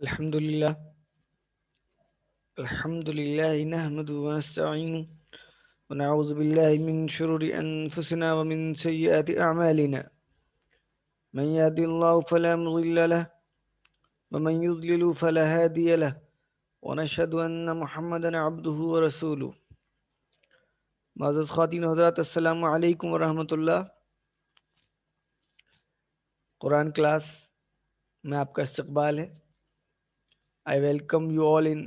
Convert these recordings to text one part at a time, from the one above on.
الحمد لله نحمده ونستعينه ونعوذ بالله من شرور أنفسنا ومن سيئات أعمالنا من يهد الله فلا مضل له ومن يضلل فلا هادي له ونشهد أن محمدا عبده ورسوله. معزز خواتین و حضرات، السلام علیکم ورحمۃ اللہ. قرآن کلاس میں آپ کا استقبال ہے. I welcome you all in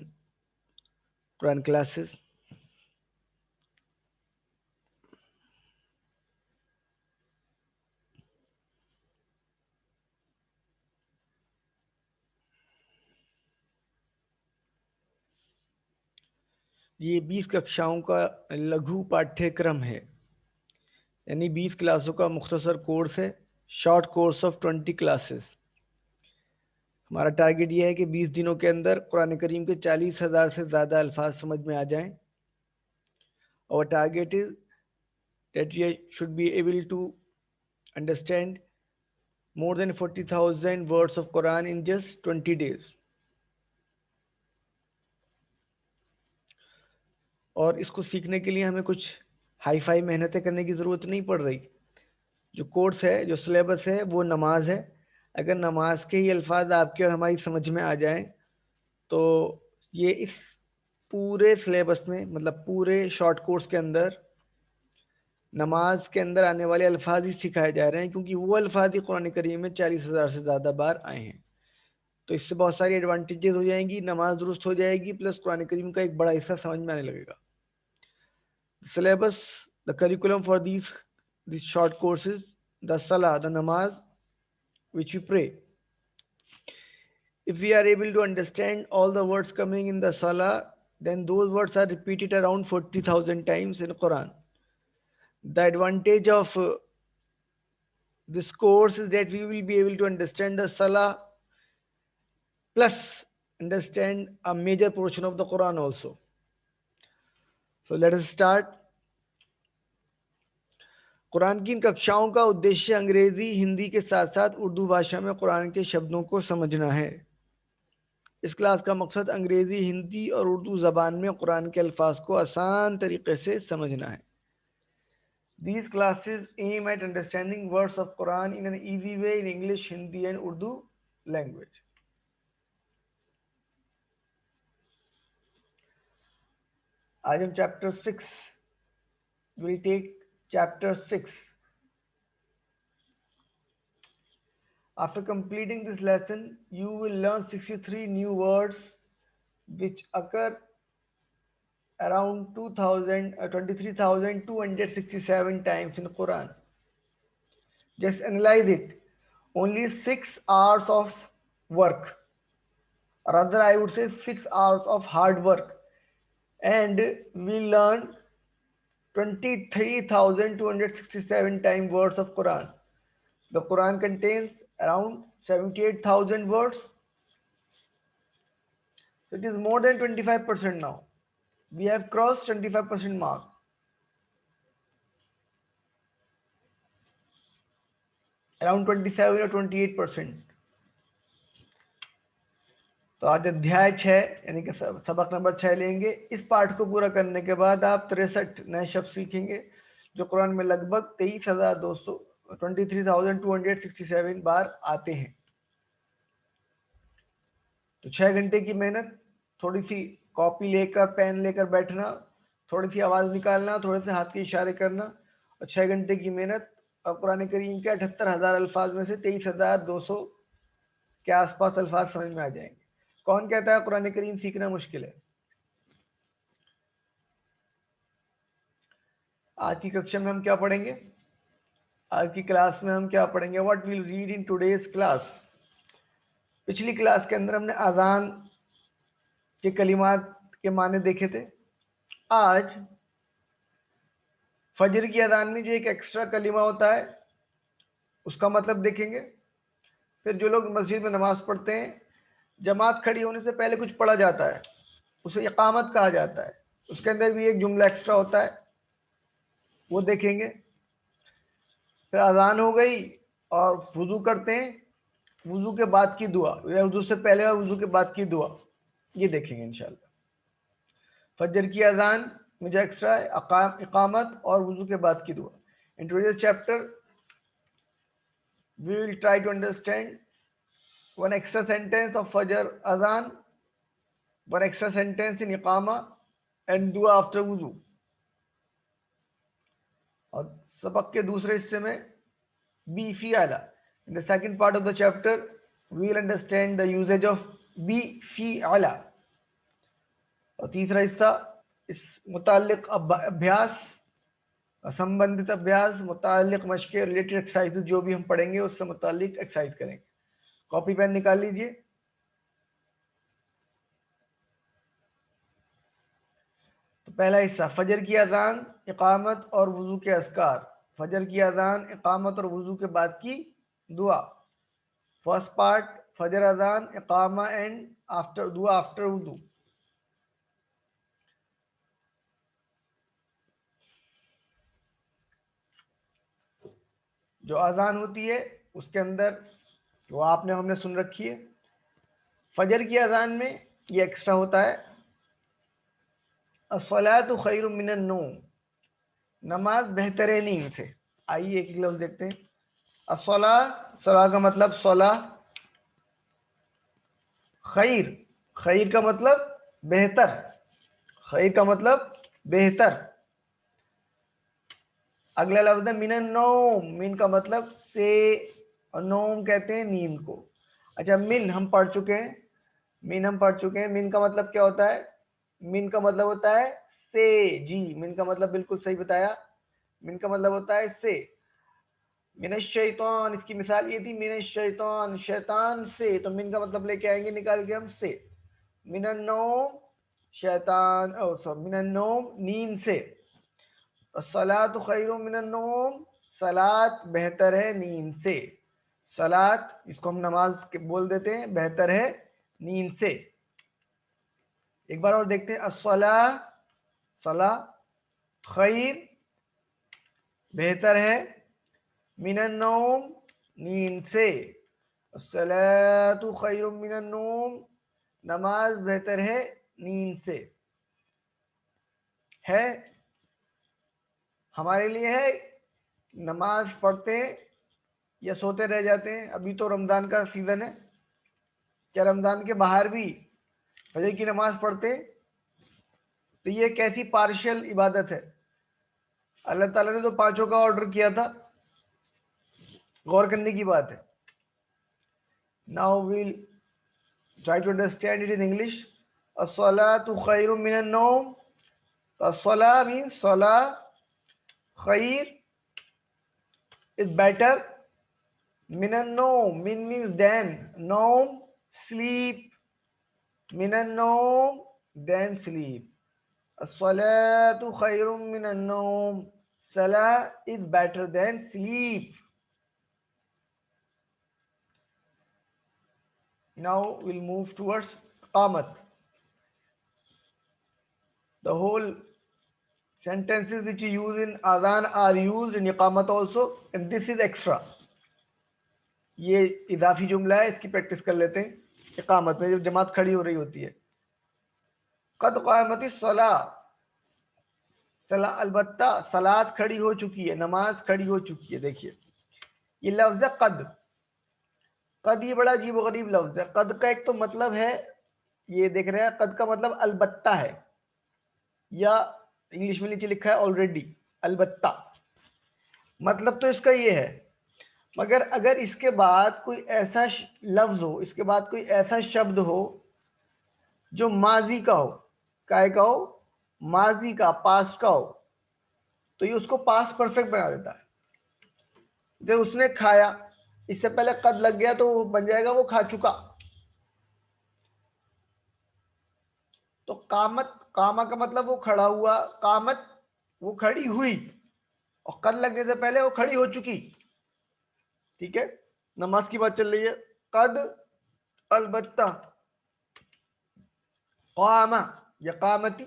Quran classes. یہ 20 ککشاؤں کا لگھو پاٹھیہ کرم ہے، یعنی 20 کلاسوں کا مختصر کورس ہے، شارٹ کورس آف 20 کلاسز. ہمارا ٹارگیٹ یہ ہے کہ 20 دنوں کے اندر قرآن کریم کے 40,000 سے زیادہ الفاظ سمجھ میں آ جائیں. اور target is that you should be able to understand more than 40,000 words of Quran in just 20 days. اور اس کو سیکھنے کے لیے ہمیں کچھ ہائی فائی محنتیں کرنے کی ضرورت نہیں پڑ رہی. جو کورس ہے، جو سلیبس ہے، وہ نماز ہے. اگر نماز کے ہی الفاظ آپ کے اور ہماری سمجھ میں آ جائیں تو یہ اس پورے سلیبس میں، مطلب پورے شارٹ کورس کے اندر نماز کے اندر آنے والے الفاظ ہی سکھائے جا رہے ہیں، کیونکہ وہ الفاظ ہی قرآن کریم میں 40,000 سے زیادہ بار آئے ہیں. تو اس سے بہت ساری ایڈوانٹیجز ہو جائیں گی، نماز درست ہو جائے گی، پلس قرآن کریم کا ایک بڑا حصہ سمجھ میں آنے لگے گا. Syllabus, the curriculum for these short courses: the salah, the namaz which we pray. If we are able to understand all the words coming in the salah, then those words are repeated around 40,000 times in Quran. The advantage of this course is that we will be able to understand the salah plus understand a major portion of the Quran also. So let us start. قرآن کی ان ککشاؤں کا ادیشیہ انگریزی، ہندی کے ساتھ ساتھ اردو بھاشا میں قرآن کے شبدوں کو سمجھنا ہے. اس کلاس کا مقصد انگریزی، ہندی اور اردو زبان میں قرآن کے الفاظ کو آسان طریقے سے سمجھنا ہے. These classes aim at understanding words of Quran in an easy way in English, Hindi and Urdu language. آج ہم chapter 6 will take chapter 6. After completing this lesson, you will learn 63 new words which occur around 23,267 times in Quran. Just analyze it. Only 6 hours of work, rather I would say 6 hours of hard work, and we learn 23,267 times words of Quran. The Quran contains around 78,000 words. It is more than 25% now. We have crossed 25% mark. Around 27 or 28%. تو آج ادھیائے 6 یعنی کہ سبق number 6 لیں گے. اس part کو پورا کرنے کے بعد آپ 63 نئے شبد سیکھیں گے جو قرآن میں لگ بھگ 23,267 بار آتے ہیں. تو 6 گھنٹے کی محنت، تھوڑی سی کاپی لے کر پین لے کر بیٹھنا، تھوڑی سی آواز نکالنا، تھوڑے سے ہاتھ کے اشارے کرنا، اور 6 گھنٹے کی محنت اور قرآن کریم کے 78,000 الفاظ میں سے 23,200 کے آس پاس الفاظ سمجھ میں آ جائیں گے. کون کہتا ہے قرآن کریم سیکھنا مشکل ہے؟ آج کی ککشا میں ہم کیا پڑھیں گے؟ آج کی کلاس میں ہم کیا پڑھیں گے؟ What we'll read in today's class. پچھلی کلاس کے اندر ہم نے اذان کے کلمات کے معنی دیکھے تھے. آج فجر کی اذان میں جو ایک ایکسٹرا کلمہ ہوتا ہے اس کا مطلب دیکھیں گے. پھر جو لوگ مسجد میں نماز پڑھتے ہیں، جماعت کھڑی ہونے سے پہلے کچھ پڑھا جاتا ہے، اسے اقامت کہا جاتا ہے. اس کے اندر بھی ایک جملہ ایکسٹرا ہوتا ہے، وہ دیکھیں گے. پھر اذان ہو گئی اور وضو کرتے ہیں، وضو کے بعد کی دعا یا وضو سے پہلے اور وضو کے بعد کی دعا یہ دیکھیں گے انشاءاللہ. فجر کی اذان مجھے ایکسٹرا اقامت اور وضو کے بعد کی دعا. In today's chapter we will try to understand one extra sentence of Fajr Azan, one extra sentence in Iqama and dua after wudu. اور سبق کے دوسرے حصے میں be fi ala. In the second part of the chapter we will understand the usage of be fi ala. اور تیسرا حصہ اس متعلق ابھیاس سمبندھت ابھیاس متعلق مشقیں ریلیٹڈ ایکسرسائز جو بھی ہم پڑھیں گے اس سے متعلق ایکسرسائز کریں گے. کاپی پین نکال لیجئے. تو پہلا حصہ فجر کی اذان اقامت اور وضو کے اذکار. فجر کی اذان اقامت اور وضو کے بعد کی دعا. فرسٹ پارٹ فجر اذان اقامہ اینڈ آفٹر دعا آفٹر وضو. جو اذان ہوتی ہے اس کے اندر وہ ہم نے سن رکھی ہے. فجر کی اذان میں یہ ایکسٹرا ہوتا ہے الصلاۃ خیر من النوم، نماز بہتر ہے نیند سے. آئیے ایک لفظ دیکھتے ہیں. الصلاۃ کا مطلب صلاح، خیر خیر کا مطلب بہتر، خیر کا مطلب بہتر. اگلا لفظ ہے من النوم، من کا مطلب سے، اور نوم کہتے ہیں نیند کو. اچھا من ہم پڑھ چکے ہیں، من کا مطلب کیا ہوتا ہے؟ من کا مطلب ہوتا ہے سے. جی من کا مطلب بالکل صحیح بتایا، من کا مطلب ہوتا ہے سے. من الشیطان اس کی مثال یہ تھی من الشیطان، شیطان سے، تو من کا مطلب لے کے آئیں گے نکال کے ہم سے. من النوم شیطان من النوم نیند سے. الصلاۃ خیر من النوم، صلاۃ بہتر ہے نیند سے. صلاۃ اس کو ہم نماز بول دیتے ہیں، بہتر ہے نیند سے. ایک بار اور دیکھتے ہیں. الصلاۃ صلاۃ خیر بہتر ہے من النوم نیند سے. الصلاۃ خیر من النوم نماز بہتر ہے نیند سے. ہے ہمارے لیے ہے نماز پڑھتے ہیں یا سوتے رہ جاتے ہیں. ابھی تو رمضان کا سیزن ہے، کیا رمضان کے باہر بھی فجر کی نماز پڑھتے ہیں؟ تو یہ کیسی پارشل عبادت ہے؟ اللہ تعالیٰ نے تو پانچوں کا آرڈر کیا تھا، غور کرنے کی بات ہے. Now we'll try to understand it in English. الصلاۃ خیر من النوم. الصلاۃ means salah, خیر is better. من النوم min means then, نوم sleep, من النوم then sleep. الصلاۃ خیر من النوم، salah is better than sleep. Now we'll move towards Qamat. The whole sentences which you use in Adhan are used in Iqamat also, and this is extra. یہ اضافی جملہ ہے، اس کی پریکٹس کر لیتے ہیں. اقامت میں جب جماعت کھڑی ہو رہی ہوتی ہے. قد قامت الصلاۃ، البتہ صلاۃ کھڑی ہو چکی ہے، نماز کھڑی ہو چکی ہے. دیکھیے یہ لفظ ہے قد. قد یہ بڑا عجیب و غریب لفظ ہے. قد کا ایک تو مطلب ہے، یہ دیکھ رہے ہیں قد کا مطلب البتہ ہے، یا انگلش میں نیچے لکھا ہے آلریڈی، البتہ. مطلب تو اس کا یہ ہے، مگر اگر اس کے بعد کوئی ایسا لفظ ہو، اس کے بعد کوئی ایسا شبد ہو جو ماضی کا ہو، کائے کا ہو؟ ماضی کا، پاسٹ کا ہو، تو یہ اس کو پاسٹ پرفیکٹ بنا دیتا ہے. جب اس نے کھایا، اس سے پہلے قد لگ گیا تو وہ بن جائے گا وہ کھا چکا. تو قامت، قامہ کا مطلب وہ کھڑا ہوا، قامت وہ کھڑی ہوئی، اور قد لگنے سے پہلے وہ کھڑی ہو چکی. ٹھیک ہے، نماز کی بات چل رہی ہے. قد البتہ، قامہ یا قامتی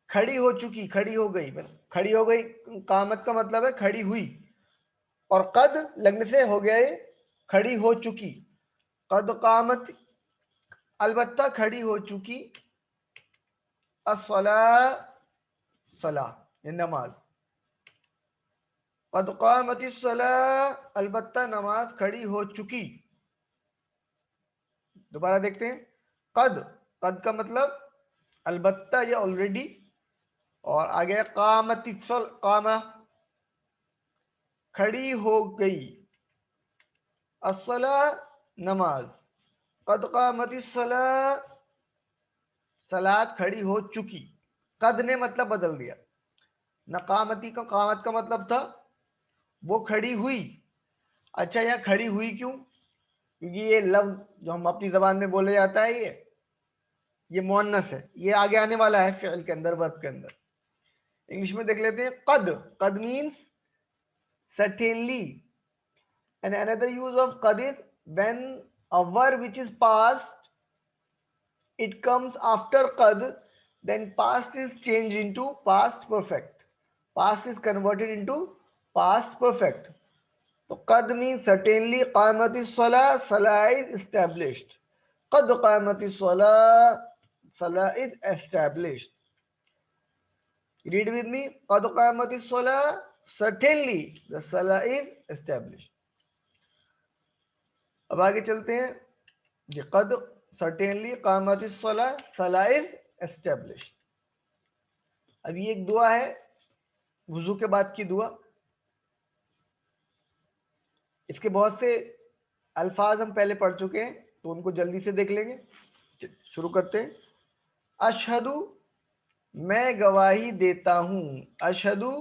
کھڑی ہو چکی، کھڑی ہو گئی، کھڑی ہو گئی. قامت کا مطلب ہے کھڑی ہوئی، اور قد لگنے سے ہو گیا یہ کھڑی ہو چکی. قد قامت البتہ کھڑی ہو چکی، الصلاۃ صلاح یہ نماز، قد قامت الصلاۃ البتہ نماز کھڑی ہو چکی۔ دوبارہ دیکھتے ہیں، قد، قد کا مطلب البتہ یا آلریڈی، اور آگے قامت قامہ کھڑی ہو گئی، الصلاۃ نماز، قد قامت الصلاۃ صلاۃ کھڑی ہو چکی۔ قد نے مطلب بدل دیا، نہ قامتی کا قامت کا مطلب تھا وہ کھڑی ہوئی، اچھا یہاں کھڑی ہوئی کیوں؟ کیونکہ یہ لفظ جو ہم اپنی زبان میں بولے جاتا ہے یہ مؤنث ہے، یہ آگے آنے والا ہے فعل کے اندر، ورب کے اندر۔ انگلش میں دیکھ لیتے ہیں، قد، قد means certainly، and another use of قد is when a verb which is past it comes after qad, then past is changed into past perfect, past is converted into past perfect. So qad means certainly, qamati salah, salah is established, qad qamati salah, salah is established. Read with me, qad qamati salah, certainly the salah is established. اب آگے چلتے ہیں، یہ قد certainly قامت الصلاۃ صلاح is established۔ اب یہ ایک دعا ہے وضو کے بعد کی دعا، اس کے بہت سے الفاظ ہم پہلے پڑھ چکے ہیں تو ان کو جلدی سے دیکھ لیں گے۔ شروع کرتے ہیں، اشہدو میں گواہی دیتا ہوں، اشہدو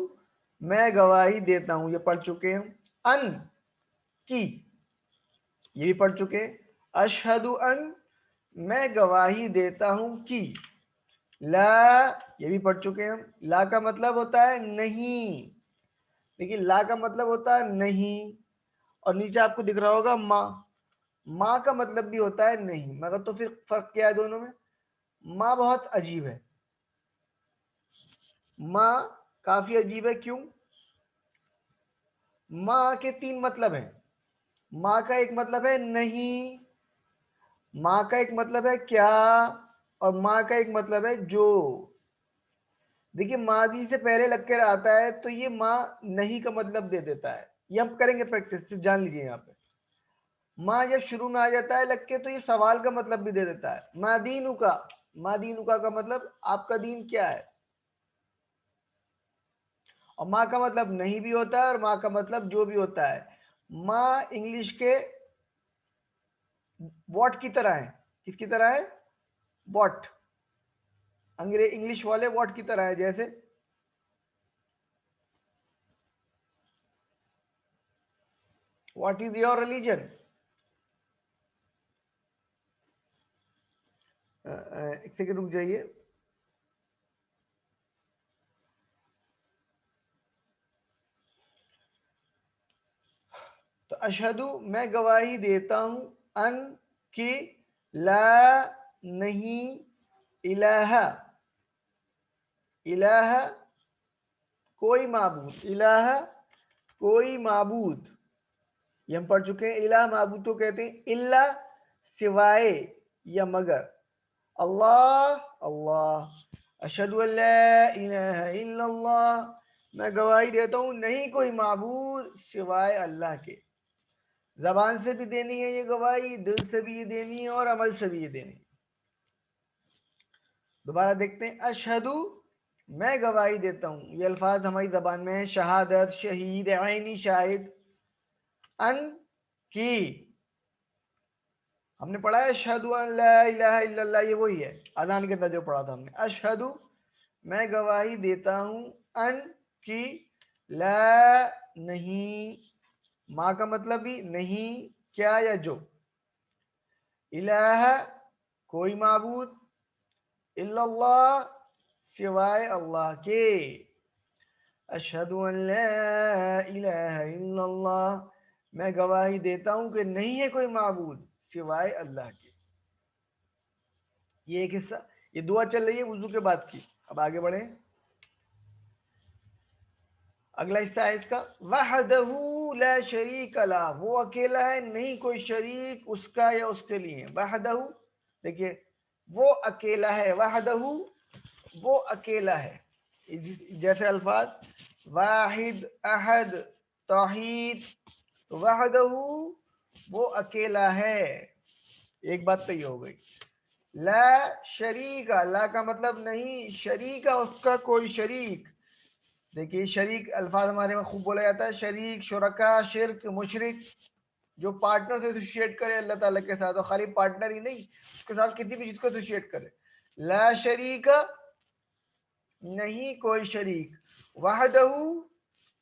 میں گواہی دیتا ہوں، یہ پڑھ چکے ہیں۔ ان کی یہ بھی پڑھ چکے ہیں، اشہدو ان میں گواہی دیتا ہوں کی۔ لا یہ بھی پڑھ چکے ہیں، لا کا مطلب ہوتا ہے نہیں، لیکن لا کا مطلب ہوتا ہے نہیں، اور نیچے آپ کو دکھ رہا ہوگا ماں، ماں کا مطلب بھی ہوتا ہے نہیں، مگر تو پھر فرق کیا ہے دونوں میں؟ ماں بہت عجیب ہے، ماں کافی عجیب ہے، کیوں؟ ماں کے تین مطلب ہیں، ماں کا ایک مطلب ہے نہیں، ماں کا ایک مطلب ہے کیا، اور ماں کا ایک مطلب ہے جو۔ دیکھیے ماضی سے پہلے لگ کر آتا ہے تو یہ ماں نہیں کا مطلب دے دیتا ہے، یہ ہم کریں گے پریکٹس، جان لیجیے یہاں پہ۔ ماں جب شروع میں آ جاتا ہے لگ کے تو یہ سوال کا مطلب بھی دے دیتا ہے، ما دینو کا، ما دینو کا مطلب آپ کا دین کیا ہے، اور ماں کا مطلب نہیں بھی ہوتا ہے، اور ماں کا مطلب جو بھی ہوتا ہے۔ ماں انگلش کے واٹ کی طرح ہے، کس کی طرح ہے؟ واٹ، انگلش والے واٹ کی طرح ہے، جیسے واٹ از یور ریلیجن، ایک سیکنڈ رک جائیے، تو اشہدو میں گواہی دیتا ہوں، ان کی، لا نہیں، الہ، الہ کوئی معبود، الہ کوئی معبود، یہ ہم پڑھ چکے ہیں، الہ معبود تو کہتے ہیں الا سوائے یا مگر، اللہ اللہ، اشہدو ان لا الہ الا اللہ میں گواہی دیتا ہوں نہیں کوئی معبود سوائے اللہ کے۔ زبان سے بھی دینی ہے یہ گواہی، دل سے بھی یہ دینی ہے، اور عمل سے بھی یہ دینی ہے۔ دوبارہ دیکھتے ہیں، اشہدو میں گواہی دیتا ہوں، یہ الفاظ ہماری زبان میں ہیں، شہادت، شہید، عینی شاہد، ان کی، ہم نے پڑھا ہے اشہدو ان لا الہ الا اللہ، یہ وہی ہے اذان کے اندر جو پڑھا تھا ہم نے، اشہدو میں گواہی دیتا ہوں، ان کی، لا نہیں، ماں کا مطلب بھی نہیں، کیا یا جو، الہ کوئی معبود، الا اللہ سوائے اللہ کے، اشہدو ان لا الہ الا اللہ میں گواہی دیتا ہوں کہ نہیں ہے کوئی معبود سوائے اللہ کے۔ یہ ایک حصہ، یہ دعا چل رہی ہے وضو کے بعد کی۔ اب آگے بڑھیں، اگلا حصہ ہے اس کا، وحدہ لا شریک لہ، وہ اکیلا ہے نہیں کوئی شریک اس کا یا اس کے لیے. وحدہ، دیکھیے وہ اکیلا ہے، وحدہ وہ اکیلا ہے. جیسے الفاظ واحد، احد، توحید، وحدہ وہ اکیلا ہے. ایک بات تو یہ ہو گئی. لا شریک، لا کا مطلب نہیں، شریک اس کا کوئی شریک. دیکھیے شریک الفاظ ہمارے میں خوب بولا جاتا ہے، شریک، شرکا، شرک، مشرک، جو پارٹنر سے ایسوسیٹ کرے اللہ تعالیٰ کے ساتھ، اور خالی پارٹنر ہی نہیں، اس کے ساتھ کسی بھی چیز کو ایسوسیٹ کرے. لا شریک نہیں کوئی شریک، وحدہ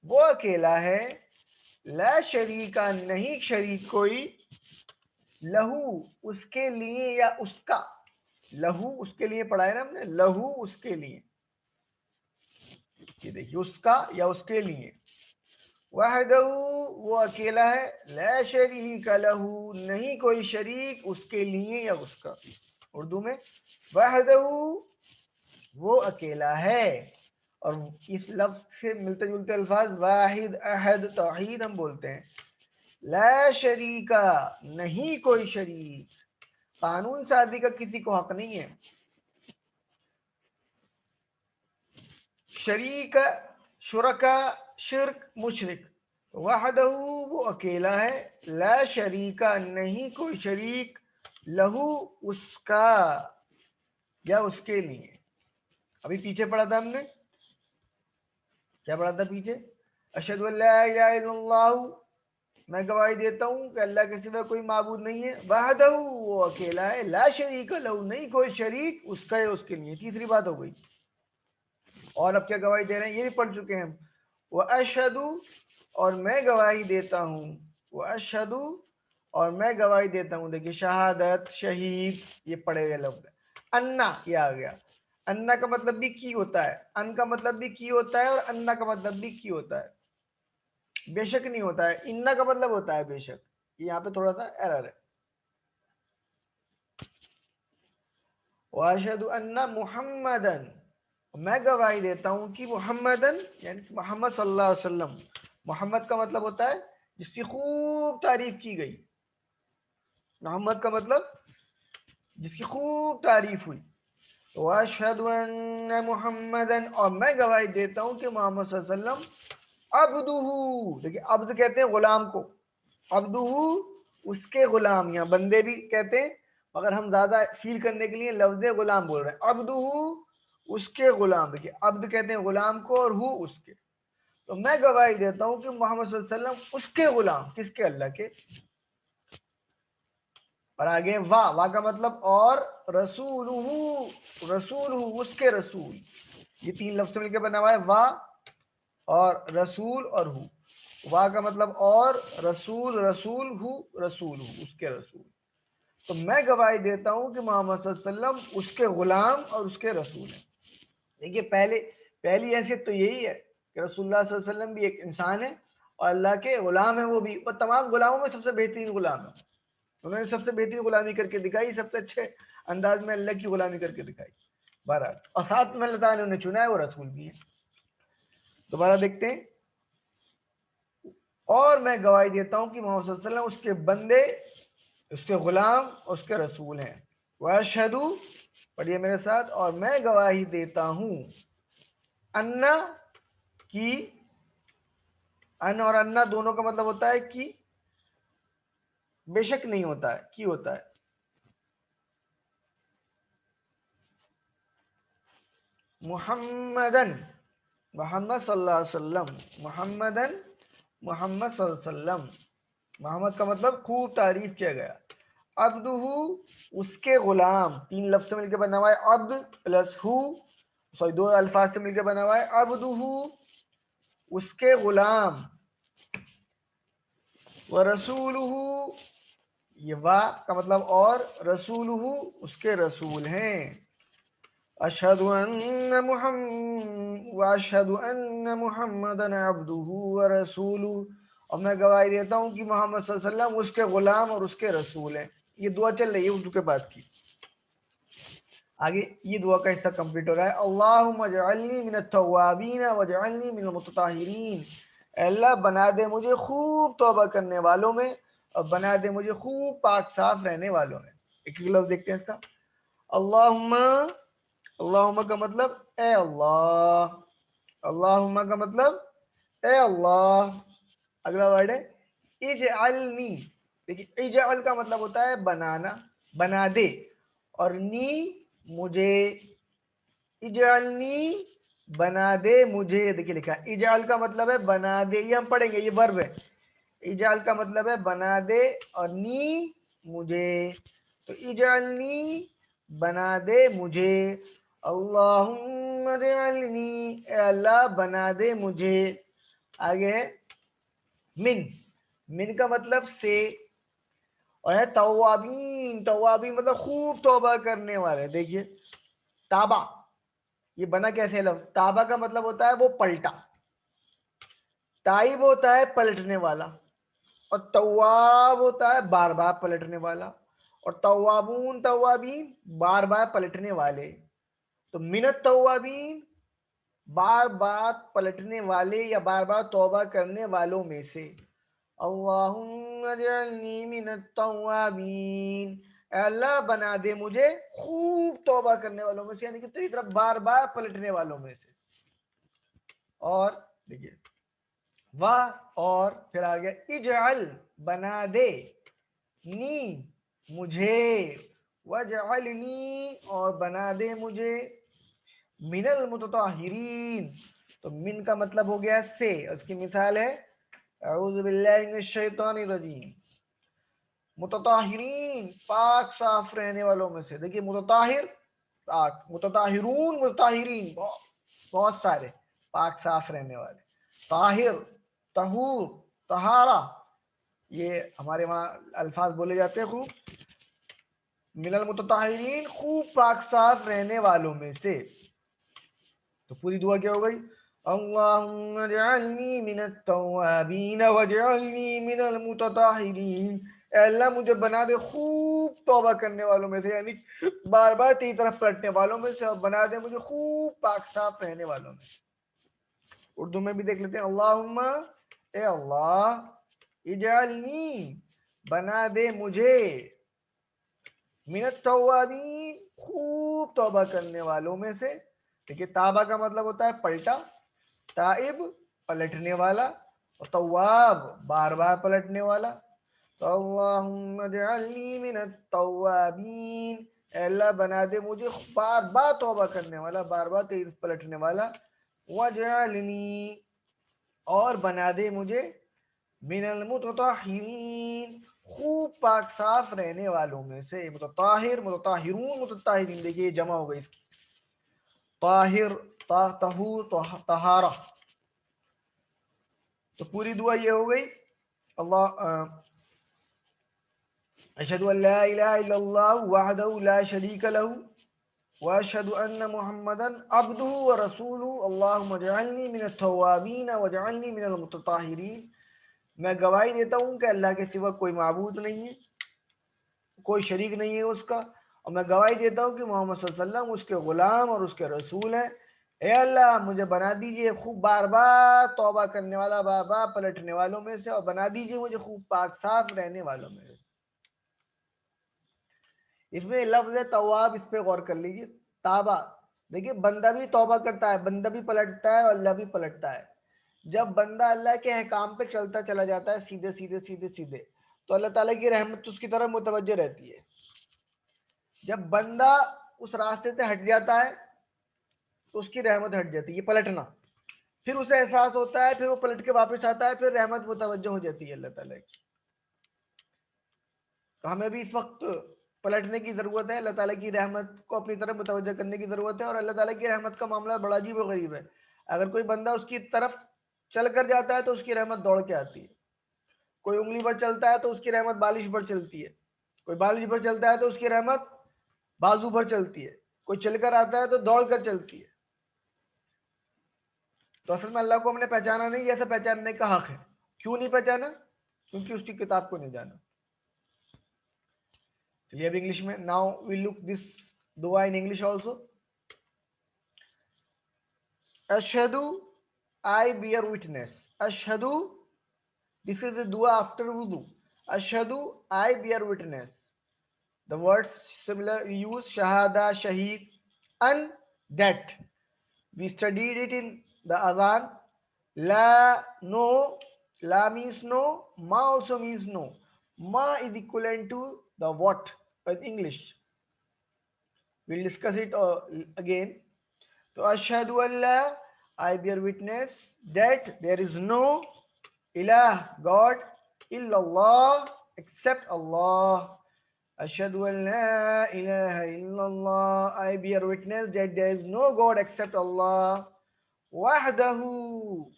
وہ اکیلا ہے، لا شریکا نہیں شریک کوئی، لہو اس کے لیے یا اس کا. لہو اس کے لیے پڑھا ہے نا ہم نے، لہو اس کے لیے، یہ دیکھیے اس کا یا اس کے لیے. وحدہ وہ اکیلا ہے، لا شریک لہو نہیں کوئی شریک اس کے لیے یا اس کا. اردو میں وحدہ وہ اکیلا ہے. اور اس لفظ سے ملتے جلتے الفاظ واحد، احد، توحید ہم بولتے ہیں. لا شریکا نہیں کوئی شریک، قانون سازی کا کسی کو حق نہیں ہے. شریک، شرکا، شرک، مشرک. وحدہ وہ اکیلا ہے، لا شریکا نہیں کوئی شریک، لہو اس کا یا اس کے لیے. ابھی پیچھے پڑھا تھا ہم نے، کیا پڑھا تھا پیچھے؟ اشہد ان لا الہ الا اللہ، میں گواہی دیتا ہوں کہ اللہ کے سوا کوئی معبود نہیں ہے. وحدہ وہ اکیلا ہے، لا شریک لہو نہیں کوئی شریک اس کا یا اس کے لیے. تیسری بات ہو گئی. اور اب کیا گواہی دے رہے ہیں، یہ بھی پڑھ چکے ہیں ہم. وَأَشْهَدُ اور میں گواہی دیتا ہوں، وَأَشْهَدُ اور میں گواہی دیتا ہوں. دیکھیے شہادت، شہید یہ پڑھے ہوئے لفظ ہے. انا یہ آ گیا. انا کا مطلب بھی کی ہوتا ہے، ان کا مطلب بھی کی ہوتا ہے، اور انا کا مطلب بھی کی ہوتا ہے. بے شک نہیں ہوتا ہے. انا کا مطلب ہوتا ہے بے شک. یہاں پہ تھوڑا سا ایرر ہے. وَأَشْهَدُ أَنَّ مُحَمَّدًا میں گواہی دیتا ہوں کہ محمدن یعنی محمد صلی اللہ علیہ وسلم. محمد کا مطلب ہوتا ہے جس کی خوب تعریف کی گئی. محمد کا مطلب جس کی خوب تعریف ہوئی. وَأَشْهَدُ أَنَّ مُحَمَّدًا اور میں گواہی دیتا ہوں کہ محمد صلی اللہ علیہ وسلم عبدہ. دیکھیے عبد کہتے ہیں غلام کو، عبدہ اس کے غلام، یا بندے بھی کہتے ہیں مگر ہم زیادہ فیل کرنے کے لیے لفظ غلام بول رہے ہیں. عبدہ اس کے غلام. دیکھیے عبد کہتے ہیں غلام کو اور ہو اس کے. تو میں گواہی دیتا ہوں کہ محمد صلی اللہ علیہ وسلم اس کے غلام، کس کے؟ اللہ کے. اور آگے وا کا مطلب اور، رسول اس کے رسول. یہ تین لفظ مل کے بنا ہوا ہے، وا اور رسول اور ہو. وا کا مطلب اور، رسول رسول اس کے رسول. تو میں گواہی دیتا ہوں کہ محمد صلی اللہ علیہ وسلم اس کے غلام اور اس کے رسول ہیں. دیکھیے پہلی حیثیت تو یہی ہے کہ رسول اللہ صلی اللہ علیہ وسلم بھی ایک انسان ہے اور اللہ کے غلام ہیں. وہ بھی وہ تمام غلاموں میں سب سے بہترین غلام ہے. انہوں نے سب سے بہترین غلامی کر کے دکھائی، سب سے اچھے انداز میں اللہ کی غلامی کر کے دکھائی بہرحال. اور ساتھ میں اللہ تعالیٰ نے انہیں چنا ہے، وہ رسول بھی ہے. دوبارہ دیکھتے ہیں. اور میں گواہی دیتا ہوں کہ محمد صلی اللہ علیہ وسلم اس کے بندے، اس کے غلام، اس کے رسول ہیں. وَأَشْهَدُ پڑھیے میرے ساتھ، اور میں گواہی دیتا ہوں، انا کی، ان اور انا دونوں کا مطلب ہوتا ہے کہ بے شک نہیں ہوتا ہے، کی ہوتا ہے. محمدن محمد صلی اللہ علیہ وسلم، محمدن محمد صلی اللہ علیہ وسلم. محمد کا مطلب خوب تعریف کیا گیا. عبدہ اس کے غلام، تین لفظ سے مل کے بنا ہوا ہے، عبد پلس ہو، سوری دو الفاظ سے مل کے بنا ہوا ہے. عبدہ اس کے غلام، ورسولہ یہ وا کا مطلب اور، رسولہ اس کے رسول ہیں. اشہد ان محمدا عبدہ ورسولہ اور میں گواہی دیتا ہوں کہ محمد صلی اللہ علیہ وسلم اس کے غلام اور اس کے رسول ہیں. یہ دعا چل رہی ہے اردو کے بعد کی. آگے یہ دعا کا حصہ کمپلیٹ ہو رہا ہے. اللہم اجعلنی من التوابین واجعلنی من المتطہرین. اے اللہ بنا دے مجھے خوب توبہ کرنے والوں میں اور بنا دے مجھے خوب پاک صاف رہنے والوں میں. ایک ایک لفظ دیکھتے ہیں اس کا. اللہم، اللہم کا مطلب اے اللہ، اللہم کا مطلب اے اللہ. اگلا ورڈ ہے اجعلنی. دیکھیے اجعل کا مطلب ہوتا ہے بنانا، بنا دے، اور نی مجھے. اجعلنی بنا دے مجھے. دیکھیے لکھا اجعل کا مطلب ہے بنا دے، یہ ہم پڑھیں گے، یہ ورب ہے. اجعل کا مطلب ہے بنا دے اور نی مجھے. تو اجعلنی بنا دے مجھے. اللہم اجعلنی اے اللہ بنا دے مجھے. آگے ہے من. من کا مطلب سے، اور ہے توابین. توابین مطلب خوب توبہ کرنے والے. دیکھیے تابا، یہ بنا کیسے لفظ. تابا کا مطلب ہوتا ہے وہ پلٹا. تائب ہوتا ہے پلٹنے والا، اور تواب ہوتا ہے بار بار پلٹنے والا، اور توابون توابین بار بار پلٹنے والے. تو من التوابین بار بار پلٹنے والے یا بار بار توبہ کرنے والوں میں سے. اللہم اجعلنی من التوابین. اے اللہ بنا دے مجھے خوب توبہ کرنے والوں میں سے، یعنی کہ تیری طرف بار بار پلٹنے والوں میں سے. اور دیکھیے واہ، اور پھر آگے اجعل بنا دے، نی مجھے، وجعلنی اور بنا دے مجھے، من المتطہرین. تو من کا مطلب ہو گیا سے، اس کی مثال ہے اعوذ باللہ من الشیطان الرجیم. متطہرین پاک صاف رہنے والوں میں سے. دیکھیے متطہر پاک، متطہرون متطہرین بہت سارے پاک صاف رہنے والے. طاہر، طہور، طہارہ، یہ ہمارے وہاں الفاظ بولے جاتے ہیں خوب. من المتطہرین خوب پاک صاف رہنے والوں میں سے. تو پوری دعا کیا ہو گئی؟ اللہم اجعلنی من التوابین واجعلنی من المتطہرین. اے اللہ مجھے بنا دے خوب توبہ کرنے والوں میں سے، یعنی بار بار تیری طرف پلٹنے والوں میں سے، اور بنا دے مجھے خوب پاک صاف رہنے والوں میں. اردو میں بھی دیکھ لیتے ہیں. اللہم اے اللہ، اجعلنی بنا دے مجھے، من التوابین خوب توبہ کرنے والوں میں سے. دیکھیے تابہ کا مطلب ہوتا ہے پلٹا، تائب پلٹنے والا، اور تواب بار بار پلٹنے والا. تو اللہم اجعلنی من التوابین. اے اللہ بنا دے مجھے بار بار توبہ کرنے والا، بار بار تیز پلٹنے والا. وجعلنی اور بنا دے مجھے، من المتطہرین خوب پاک صاف رہنے والوں میں سے. متطاہر، متطہرون، متطہرین. دیکھیے جمع ہو گئی اس کی. طاہر، طہور، طہارہ. تو پوری دعا یہ ہو گئی. اللہ اشہد ان لا الہ الا اللہ وحدہ لا شریک لہ واشہد ان محمدا عبدہ ورسولہ. اللہم اجعلنی من التوابین واجعلنی من المتطہرین. میں گواہی دیتا ہوں کہ اللہ کے سوا کوئی معبود نہیں ہے، کوئی شریک نہیں ہے اس کا، اور میں گواہی دیتا ہوں کہ محمد صلی اللہ علیہ وسلم اس کے غلام اور اس کے رسول ہیں. اے اللہ مجھے بنا دیجئے خوب بار بار توبہ کرنے والا، بار بار پلٹنے والوں میں سے، اور بنا دیجئے مجھے خوب پاک صاف رہنے والوں میں سے. اس میں لفظ ہے تواب، اس پہ غور کر لیجیے. تابہ، دیکھیے بندہ بھی توبہ کرتا ہے، بندہ بھی پلٹتا ہے، اور اللہ بھی پلٹتا ہے. جب بندہ اللہ کے احکام پہ چلتا چلا جاتا ہے سیدھے سیدھے سیدھے سیدھے، تو اللہ تعالیٰ کی رحمت اس کی طرف متوجہ رہتی ہے. جب بندہ اس راستے سے ہٹ جاتا ہے تو اس کی رحمت ہٹ جاتی ہے. یہ پلٹنا، پھر اسے احساس ہوتا ہے، پھر وہ پلٹ کے واپس آتا ہے، پھر رحمت متوجہ ہو جاتی ہے اللہ تعالیٰ کی. تو ہمیں بھی اس وقت پلٹنے کی ضرورت ہے، اللہ تعالیٰ کی رحمت کو اپنی طرف متوجہ کرنے کی ضرورت ہے. اور اللہ تعالیٰ کی رحمت کا معاملہ بڑا عجیب و غریب ہے. اگر کوئی بندہ اس کی طرف چل کر جاتا ہے تو اس کی رحمت دوڑ کے آتی ہے. کوئی انگلی پر چلتا ہے تو اس کی رحمت بالش پر چلتی ہے. کوئی بالش پر چلتا ہے تو اس کی رحمت بازو پر چلتی ہے. کوئی چل کر آتا ہے تو دوڑ کر چلتی ہے. تو اصل میں اللہ کو ہم نے پہچانا نہیں، ایسا پہچاننے کا حق ہے. کیوں نہیں پہچانا؟ کیونکہ اس کی کتاب کو نہیں جانا. تو یہ اب انگلش میں. Now we look this Dua in English also. Ashhadu, I bear witness. Ashhadu, this is the dua after wudu. Ashhadu, I bear witness. The words similar we use shahada, shaheed, and that. We studied it in the adhan. La, no. La means no. Ma also means no. Ma is equivalent to the what in English. We'll discuss it again. So ashhadu an la, I bear witness that there is no ilah, God, illallah, except Allah. Ashhadu an la ilaha illallah, I bear witness that there is no God except Allah. Wahdahu,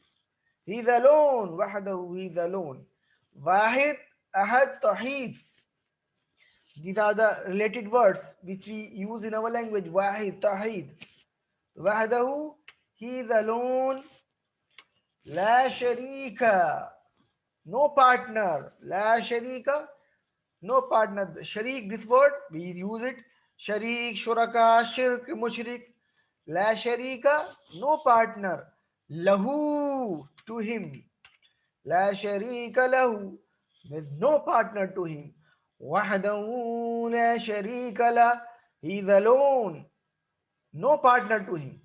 He is alone. Wahdahu, He is alone. Wahid, Ahad, Tawheed. These are the related words which we use in our language. Wahid, Tawheed. Wahdahu, He is alone. La sharika, no partner. La sharika, no partner. Sharik, this word, we use it. Sharik, shuraka, shirk, mushrik. La sharika, no partner. Lahu, to him. La sharika lahu, there is no partner to him. Wahdahu la sharika lah, he is alone, no partner to him.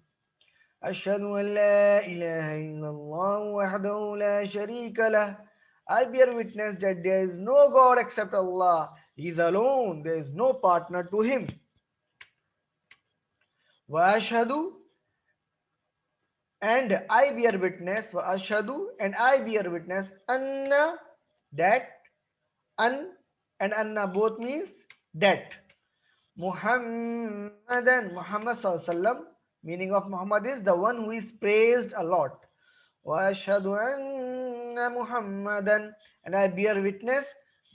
أشهد أن لا إله إلا الله وحده لا شريك له. I bear witness that there is no God except Allah. He is alone. There is no partner to him. وأشهد, and I bear witness. وأشهد, and I bear witness. أن, that. An and Anna both means that. Muhammadan, Muhammad Sallallahu Alaihi Wasallam, meaning of Muhammad is the one who is praised a lot. Wa ashhadu anna Muhammadan, and I bear witness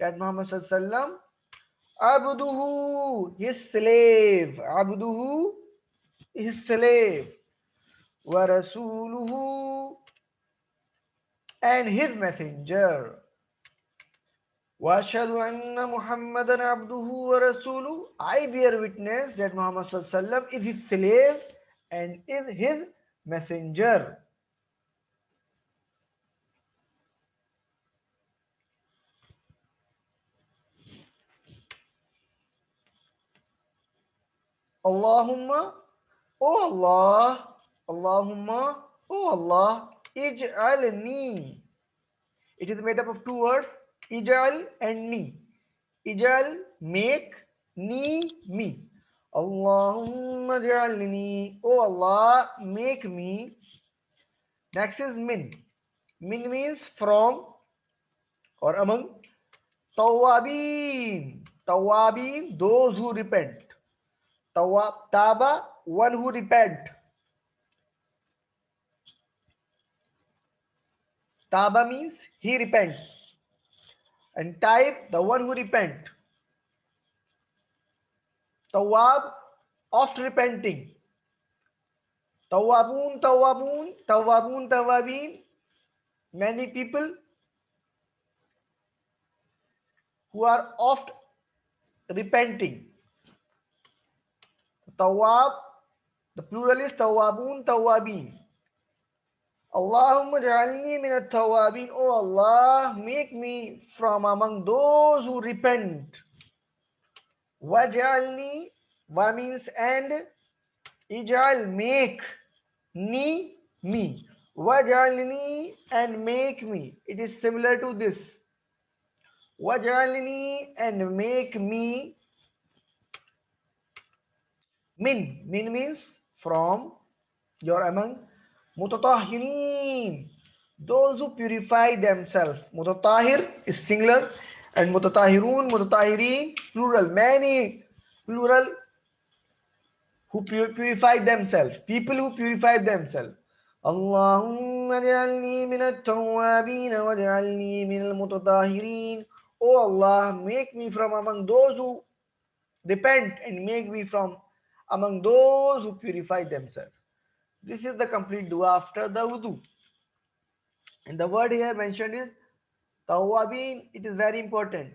that Muhammad Sallallahu Alaihi Wasallam, abduhu, his slave, abduhu, his slave, wa rasuluhu, and his messenger. وَأَشْهَدُ أَنَّ مُحَمَّدًا عَبْدُهُ وَرَسُولُهُ, I bear witness that Muhammad Sallallahu Alaihi Wasallam is his slave and is his messenger. Allahumma, O Allah, Allahumma, O Allah, ij'alni. It is made up of two words, ij'al and ni. Ij'al, make, ni, me. Allahumma ij'alni, O Allah, make me. Next is min. Min means from or among. Tawabin. Tawabin, those who repent. Taba, one who repent. Taba means he repents. And Taib, the one who repent. Tawab, oft repenting. Tawabun, Tawabun, Tawabun, Tawabin, many people who are oft repenting. Tawab, the plural is Tawabun, Tawabin. Allahumma ja'alni min at-tawabin. Oh Allah, make me from among those who repent. Waj'alni, wa means and, ij'al, make, ni, me. Waj'alni, and make me. It is similar to this. Waj'alni, and make me. Min means from, you're among. Mutatahhirin, those who purify themselves. Mutatahhir is singular and mutatahhirun, mutatahirin, plural. Many plural who purify themselves. People who purify themselves. Allahumma ja'alni min at-tawwabin wa ja'alni min al-mutatahhirin. Oh Allah, make me from among those who repent and make me from among those who purify themselves. This is the complete dua after the wudu. And the word here mentioned is tawabin. It is very important.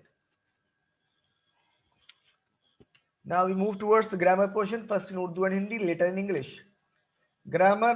Now we move towards the grammar portion, first in Urdu and Hindi, later in English. Grammar,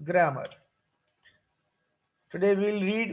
grammar. Today we will read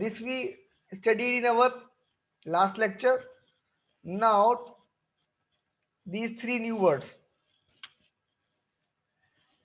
This we studied in our last lecture. Now these three new words.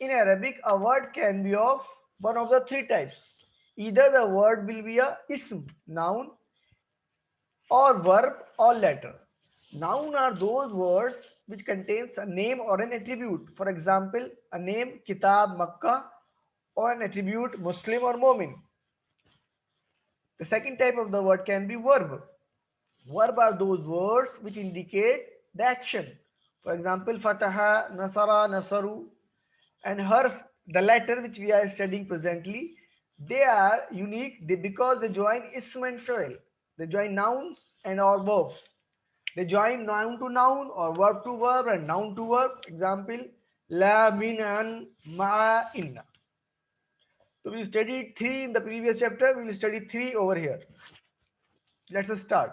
In Arabic, a word can be of one of the three types. Either the word will be a ism, noun, or verb or letter. Noun are those words which contains a name or an attribute. For example, a name Kitab, Makkah, or an attribute Muslim or Momin. The second type of the word can be verb. Verb are those words which indicate the action. For example, Fataha, Nasara, Nasaru. And harf, the letter which we are studying presently, they are unique because they join ism and fi'l. They join nouns and or verbs. They join noun to noun or verb to verb and noun to verb. Example, la, min, an, ma, inna. So we studied 3 in the previous chapter. We will study 3 over here. Let's start.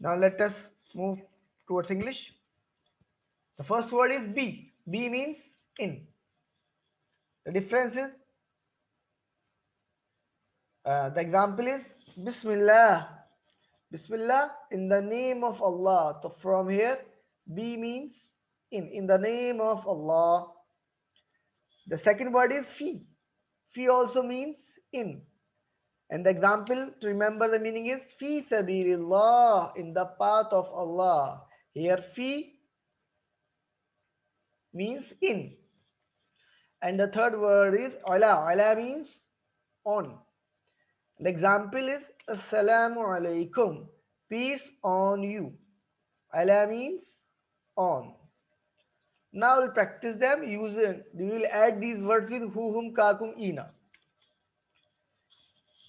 Now let us move towards English. The first word is be. Be means in. The difference is, the example is Bismillah. Bismillah, in the name of Allah. So from here, be means in the name of Allah. The second word is fi. Fi also means in. And the example to remember the meaning is fi sabilillah, in the path of Allah. Here fi means in. And the third word is ala. Ala means on. The example is assalamu alaikum, peace on you. Ala means on. Now we'll practice them using, we will add these words with who, hum, ka, kum, ina.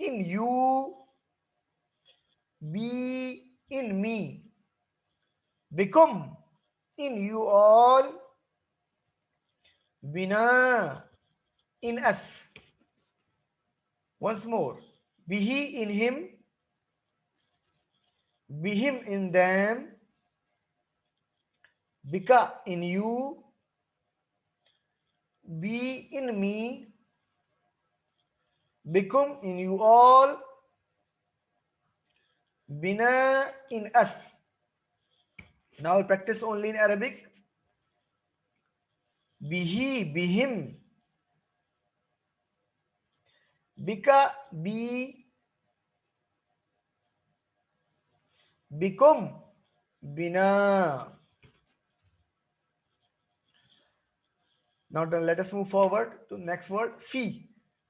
in you, be in me, become in you all, bina in us. Once more, be he in him, be him in them, bika in you, be in me, become in you all, bina in us. Now practice only in Arabic. Be he, be him, bika be, become bina. Now let us move forward to next word, fee.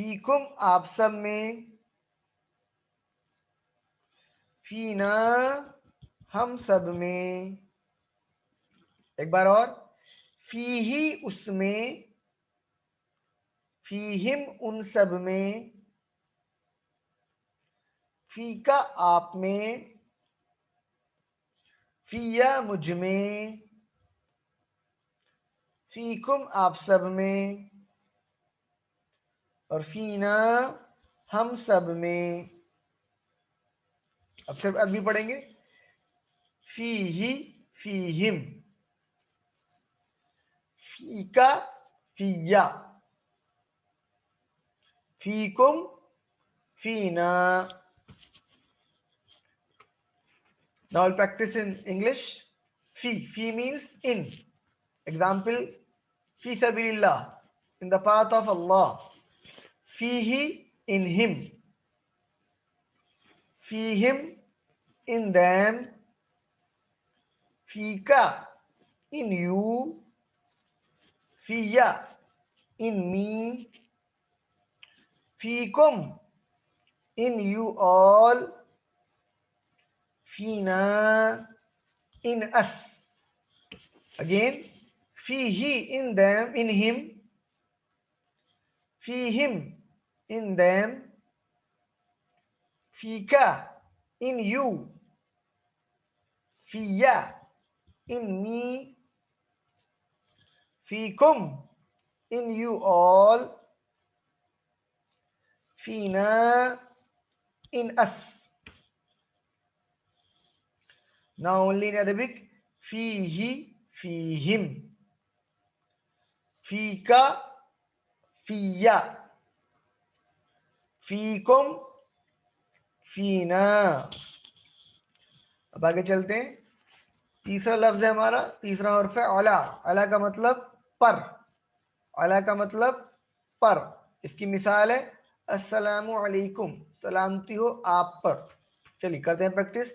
فیکم آپ سب میں، فینا ہم سب میں، ایک بار اور، فی ہی اس میں، فیہم ان سب میں، فی کا آپ میں، فیا مجھ میں، فیکم آپ سب میں، اور فینا ہم سب میں۔ اب صرف عربی پڑھیں گے، فی ہی، فیہم، فی کا، فیا، فیکم، فینا۔ Now I'll practice in English. Fi means in. Example, fi sabilillah, in the path of Allah. Fihi, in him. Fihim, in them. Fika, in you. Fiya, in me. Fikum, in you all. Fina, in us. Again, fihi, in them, in him. Fihim, in them. Fika, in you. Fiya, in me. Fikum, in you all. Fina, in us. Now only in Arabic. Fihi, fihim. Fika, fiya. Fikum, فینا۔ اب آگے چلتے ہیں، تیسرا لفظ ہے ہمارا، تیسرا حرف ہے علا۔ علا کا مطلب پر، علا کا مطلب پر۔ اس کی مثال ہے السلام علیکم، سلامتی ہو آپ پر۔ چلیے کرتے ہیں پریکٹس۔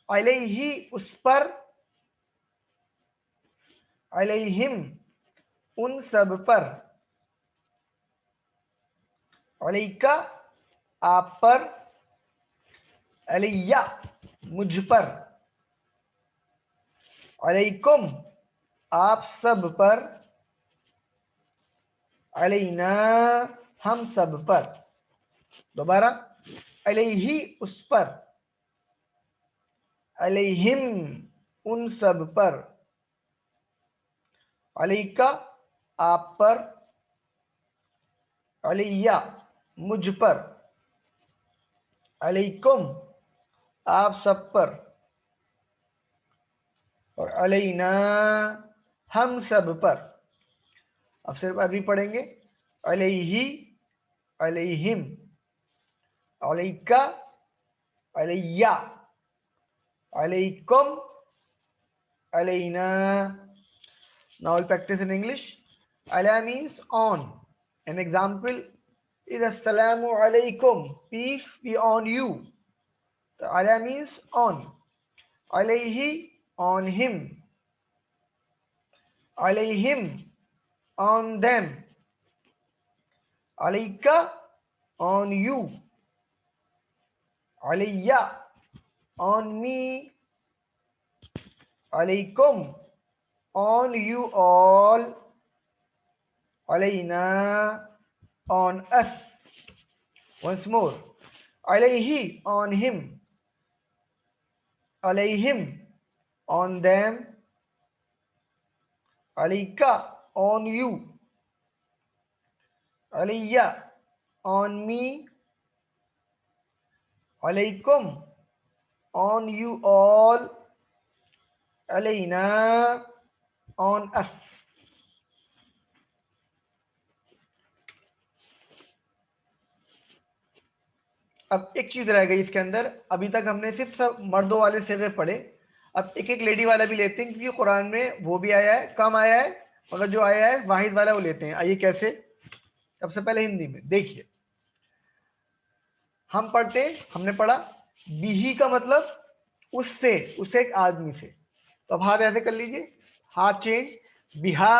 علیہ اس پر، علیہم ان سب پر، علیکہ آپ پر، علیہ مجھ پر، علیکم آپ سب پر، علینا ہم سب پر۔ دوبارہ، علیہ اس پر، علیہم ان سب پر، علیکہ آپ پر، علیہ مجھ پر، علیکم آپ سب پر، اور علینا ہم سب پر۔ اب صرف عربی پڑھیں گے، علیہ، علیہم، علیکہ، علیہ، علیکم، علینا۔ Now I'll practice in English. Ala means on. An example is Assalamu alaikum, peace be on you. So ala means on. Alayhi, on him. Alayhim, on them. Alayka, on you. Alayya, on me. Alaykum, on you all. Alayna, on us. Once more. Alayhi, on him. Alayhim, on them. Alayka, on you. Alayya, on me. Alaykum, on you all. Alayna, on us. اب ایک چیز رہ گئی اس کے اندر، ابھی تک ہم نے صرف سب مردوں والے صیغے پڑھے، اب ایک ایک لیڈی والا بھی لیتے ہیں، کیونکہ قرآن میں وہ بھی آیا ہے، کم آیا ہے، مگر جو آیا ہے واحد والا وہ لیتے ہیں۔ آئیے کیسے؟ سب سے پہلے ہندی میں دیکھیے، ہم پڑھتے ہیں، ہم نے پڑھا بیہی کا مطلب اس سے، اسے ایک آدمی سے، تو اب ہاتھ ایسے کر لیجئے، ہاتھ چینج، بہا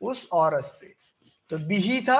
اس عورت سے، تو بیہی تھا،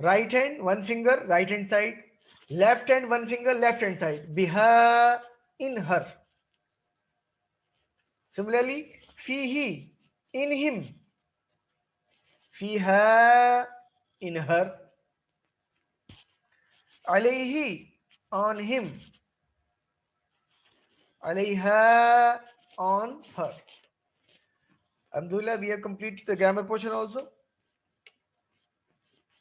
right hand one finger right hand side, left hand one finger left hand side, biha in her. Similarly fihi in him, fiha in her, alayhi on him, alayha on her. Alhamdulillah, we have completed the grammar portion also.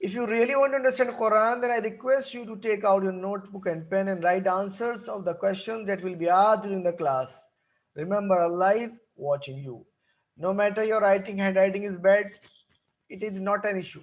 If you really want to understand Quran, then I request you to take out your notebook and pen and write answers of the questions that will be asked during the class. Remember, Allah is watching you. No matter your handwriting is bad, it is not an issue.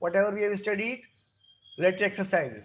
whatever we have studied, related exercises.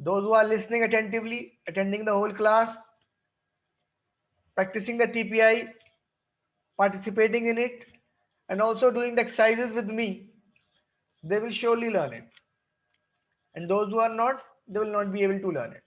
Those who are listening attentively, attending the whole class, practicing the TPI, participating in it, and also doing the exercises with me, they will surely learn it. And those who are not, they will not be able to learn it.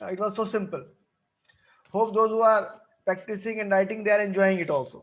It was so simple. Hope those who are practicing and writing, they are enjoying it also.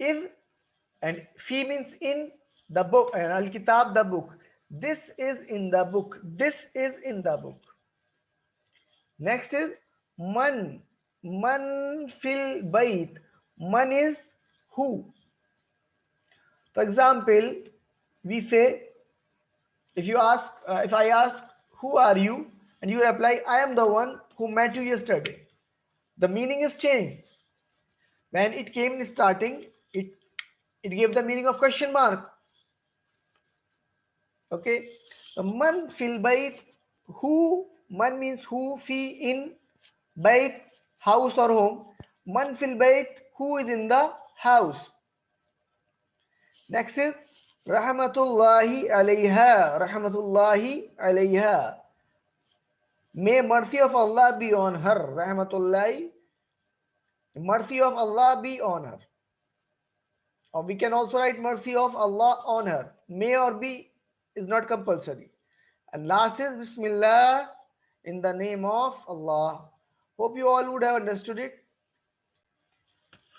is, and fi means in the book, and al kitab the book, this is in the book, this is in the book. Next is man, Man fil bait. Man is who. For example, we say, if I ask, who are you, and you reply, I am the one who met you yesterday, the meaning is changed. When it came in starting, it gave the meaning of question mark. Okay. The man fil bait, who, man means who, fi in, bait house or home. Man fil bait, who is in the house. Next is rahmatullahi alayha. Rahmatullahi alayha. May mercy of Allah be on her. Rahmatullahi, mercy of Allah be on her. Or we can also write mercy of Allah on her. May or be is not compulsory. And last is Bismillah, in the name of Allah. Hope you all would have understood it.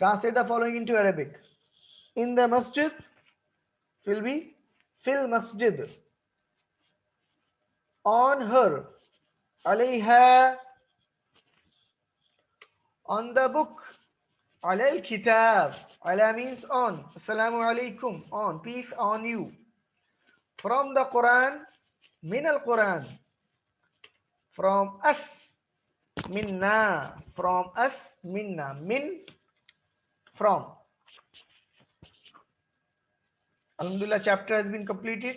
Translate the following into Arabic. In the masjid will be fil masjid. On her, alayha. On the book, alal kitab. Ala means on. Assalamu alaikum, on, peace on you. From the Quran, min al Quran. From us, minna. From us, minna. Min, from. Alhamdulillah, chapter has been completed.